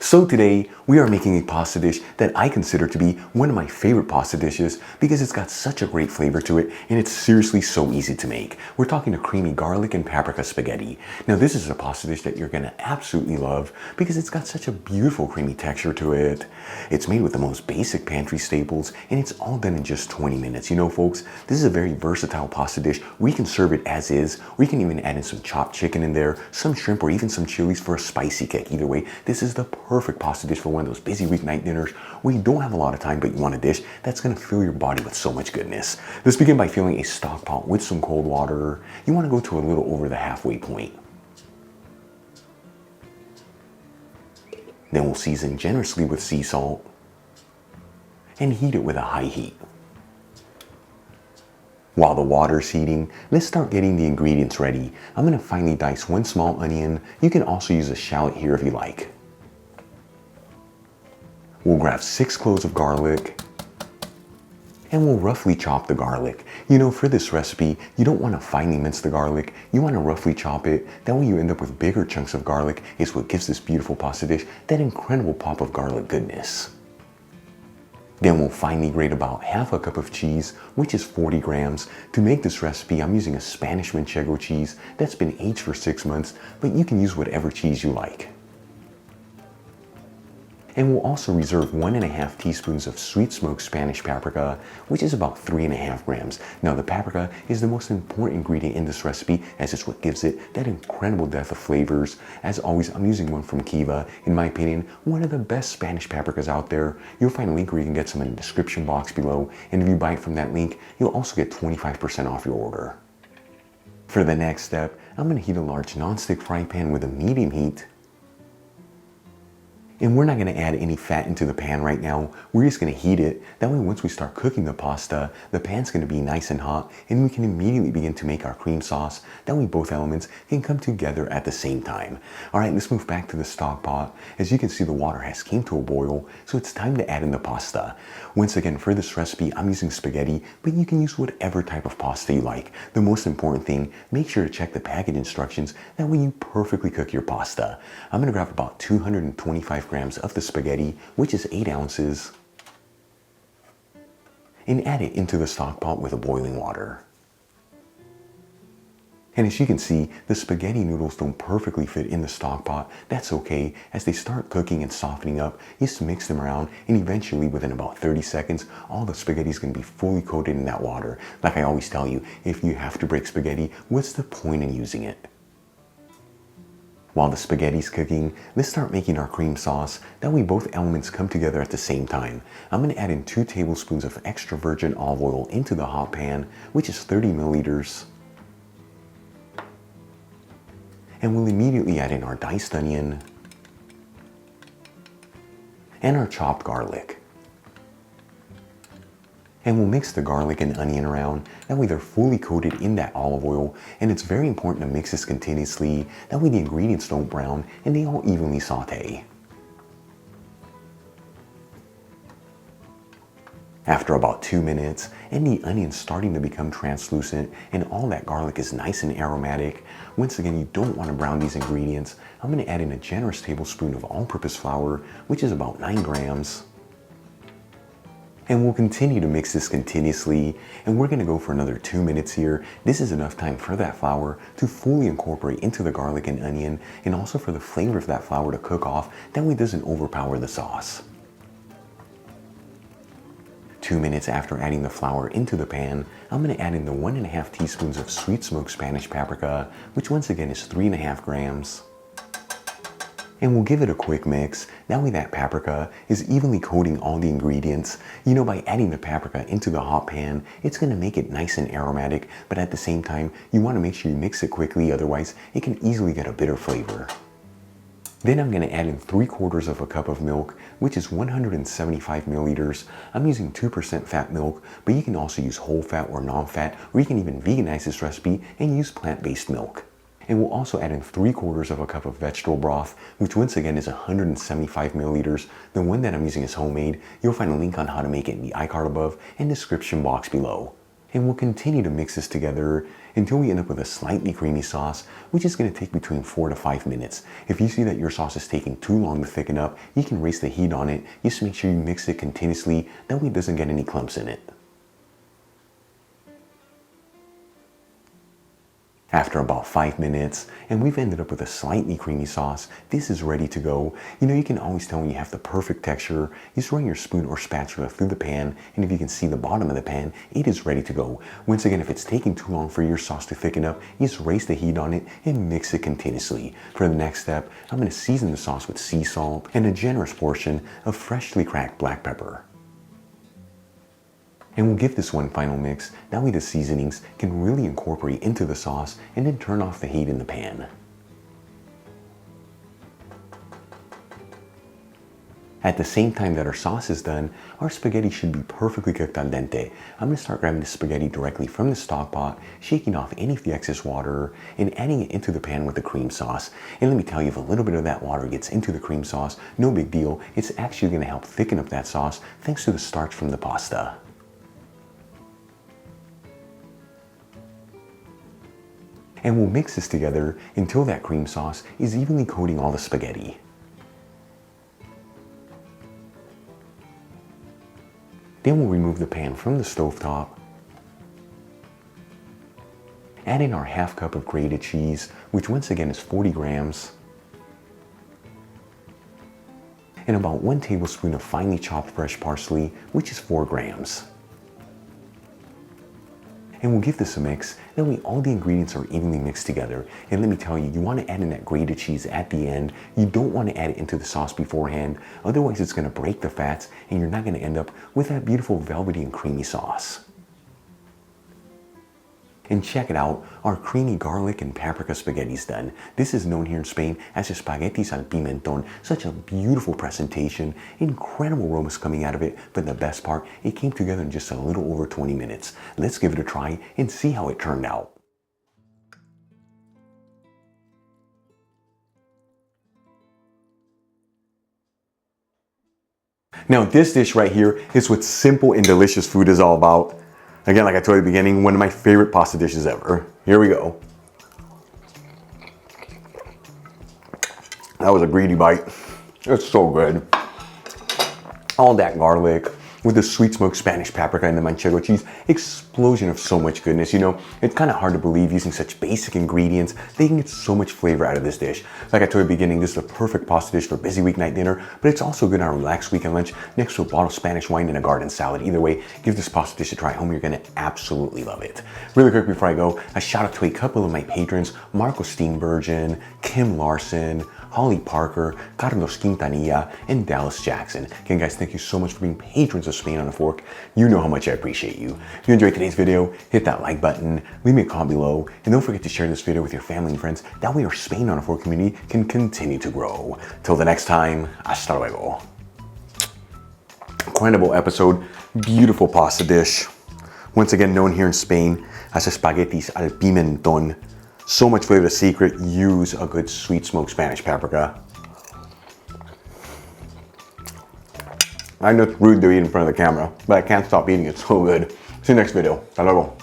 So today, we are making a pasta dish that I consider to be one of my favorite pasta dishes because it's got such a great flavor to it and it's seriously so easy to make. We're talking a creamy garlic and paprika spaghetti. Now this is a pasta dish that you're gonna absolutely love because it's got such a beautiful creamy texture to it. It's made with the most basic pantry staples and it's all done in just 20 minutes. You know folks, this is a very versatile pasta dish. We can serve it as is, or you can even add in some chopped chicken in there, some shrimp, or even some chilies for a spicy kick. Either way, this is the perfect pasta dish for one of those busy weeknight dinners where you don't have a lot of time but you want a dish that's going to fill your body with so much goodness. Let's begin by filling a stock pot with some cold water. You want to go to a little over the halfway point. Then we'll season generously with sea salt and heat it with a high heat. While the water's heating, let's start getting the ingredients ready. I'm going to finely dice one small onion. You can also use a shallot here if you like. We'll grab 6 cloves of garlic and we'll roughly chop the garlic. You know, for this recipe, you don't want to finely mince the garlic. You want to roughly chop it. That way you end up with bigger chunks of garlic. It's what gives this beautiful pasta dish that incredible pop of garlic goodness. Then we'll finely grate about half a cup of cheese, which is 40 grams. To make this recipe, I'm using a Spanish Manchego cheese that's been aged for 6 months, but you can use whatever cheese you like. And we'll also reserve 1.5 teaspoons of sweet smoked Spanish paprika, which is about 3.5 grams. Now the paprika is the most important ingredient in this recipe as it's what gives it that incredible depth of flavors. As always, I'm using one from Kiva. In my opinion, one of the best Spanish paprikas out there. You'll find a link where you can get some in the description box below. And if you buy it from that link, you'll also get 25% off your order. For the next step, I'm going to heat a large non-stick frying pan with a medium heat. And we're not going to add any fat into the pan right now. We're just going to heat it. That way once we start cooking the pasta, the pan's going to be nice and hot and we can immediately begin to make our cream sauce. That way both elements can come together at the same time. Alright, let's move back to the stock pot. As you can see, the water has came to a boil, so it's time to add in the pasta. Once again, for this recipe, I'm using spaghetti, but you can use whatever type of pasta you like. The most important thing, make sure to check the package instructions. That way you perfectly cook your pasta. I'm going to grab about 225 grams of the spaghetti, which is 8 ounces, and add it into the stock pot with the boiling water. And as you can see, the spaghetti noodles don't perfectly fit in the stock pot. That's okay. As they start cooking and softening up, you just mix them around and eventually within about 30 seconds, all the spaghetti is going to be fully coated in that water. Like I always tell you, if you have to break spaghetti, what's the point in using it? While the spaghetti's cooking, let's start making our cream sauce. That way both elements come together at the same time. I'm going to add in 2 tablespoons of extra virgin olive oil into the hot pan, which is 30 milliliters. And we'll immediately add in our diced onion and our chopped garlic. And we'll mix the garlic and onion around. That way they're fully coated in that olive oil. And it's very important to mix this continuously. That way the ingredients don't brown and they all evenly saute. After about 2 minutes, and the onion's starting to become translucent and all that garlic is nice and aromatic, once again you don't want to brown these ingredients. I'm going to add in a generous tablespoon of all-purpose flour, which is about 9 grams. And we'll continue to mix this continuously, and we're going to go for another 2 minutes here. This is enough time for that flour to fully incorporate into the garlic and onion, and also for the flavor of that flour to cook off. That way it doesn't overpower the sauce. 2 minutes after adding the flour into the pan, I'm going to add in the 1.5 teaspoons of sweet smoked Spanish paprika, which once again is 3.5 grams. And we'll give it a quick mix. That way that paprika is evenly coating all the ingredients. You know, by adding the paprika into the hot pan, it's going to make it nice and aromatic, but at the same time, you want to make sure you mix it quickly, otherwise it can easily get a bitter flavor. Then I'm going to add in 3/4 of a cup of milk, which is 175 milliliters. I'm using 2% fat milk, but you can also use whole fat or non-fat, or you can even veganize this recipe and use plant-based milk. And we'll also add in 3/4 of a cup of vegetable broth, which once again is 175 milliliters. The one that I'm using is homemade. You'll find a link on how to make it in the iCard above and description box below. And we'll continue to mix this together until we end up with a slightly creamy sauce, which is going to take between 4 to 5 minutes. If you see that your sauce is taking too long to thicken up, you can raise the heat on it. Just make sure you mix it continuously, that way it doesn't get any clumps in it. After about 5 minutes, and we've ended up with a slightly creamy sauce, this is ready to go. You know, you can always tell when you have the perfect texture. You just run your spoon or spatula through the pan, and if you can see the bottom of the pan, it is ready to go. Once again, if it's taking too long for your sauce to thicken up, you just raise the heat on it and mix it continuously. For the next step, I'm going to season the sauce with sea salt and a generous portion of freshly cracked black pepper. And we'll give this one final mix, that way the seasonings can really incorporate into the sauce, and then turn off the heat in the pan. At the same time that our sauce is done, our spaghetti should be perfectly cooked al dente. I'm going to start grabbing the spaghetti directly from the stock pot, shaking off any of the excess water, and adding it into the pan with the cream sauce. And let me tell you, if a little bit of that water gets into the cream sauce, no big deal. It's actually going to help thicken up that sauce thanks to the starch from the pasta. And we'll mix this together until that cream sauce is evenly coating all the spaghetti. Then we'll remove the pan from the stovetop, add in our half cup of grated cheese, which once again is 40 grams, and about 1 tablespoon of finely chopped fresh parsley, which is 4 grams. And we'll give this a mix, that way all the ingredients are evenly mixed together. And let me tell you, you want to add in that grated cheese at the end. You don't want to add it into the sauce beforehand, otherwise it's going to break the fats and you're not going to end up with that beautiful velvety and creamy sauce. And check it out, our creamy garlic and paprika spaghetti is done. This is known here in Spain as Espaguetis al Pimentón. Such a beautiful presentation, incredible aromas coming out of it, but the best part, it came together in just a little over 20 minutes. Let's give it a try and see how it turned out. Now this dish right here is what simple and delicious food is all about. Again, like I told you at the beginning, one of my favorite pasta dishes ever. Here we go. That was a greedy bite. It's so good. All that garlic with the sweet smoked Spanish paprika and the manchego cheese. Explosion of so much goodness. You know, it's kind of hard to believe using such basic ingredients, they can get so much flavor out of this dish. Like I told you at the beginning, this is a perfect pasta dish for busy weeknight dinner, but it's also good on a relaxed weekend lunch next to a bottle of Spanish wine and a garden salad. Either way, give this pasta dish a try at home. You're gonna absolutely love it. Really quick before I go, a shout out to a couple of my patrons, Marco Steenburgen, Kim Larson, Holly Parker, Carlos Quintanilla, and Dallas Jackson. Again, guys, thank you so much for being patrons of Spain on a Fork. You know how much I appreciate you. If you enjoyed today's video, hit that like button, leave me a comment below, and don't forget to share this video with your family and friends. That way our Spain on a Fork community can continue to grow. Till the next time, hasta luego. Incredible episode, beautiful pasta dish. Once again, known here in Spain as Espaguetis al Pimentón. So much flavor. The secret, use a good sweet smoked Spanish paprika. I know it's rude to eat in front of the camera, but I can't stop eating. It's so good. See you next video. Hasta luego.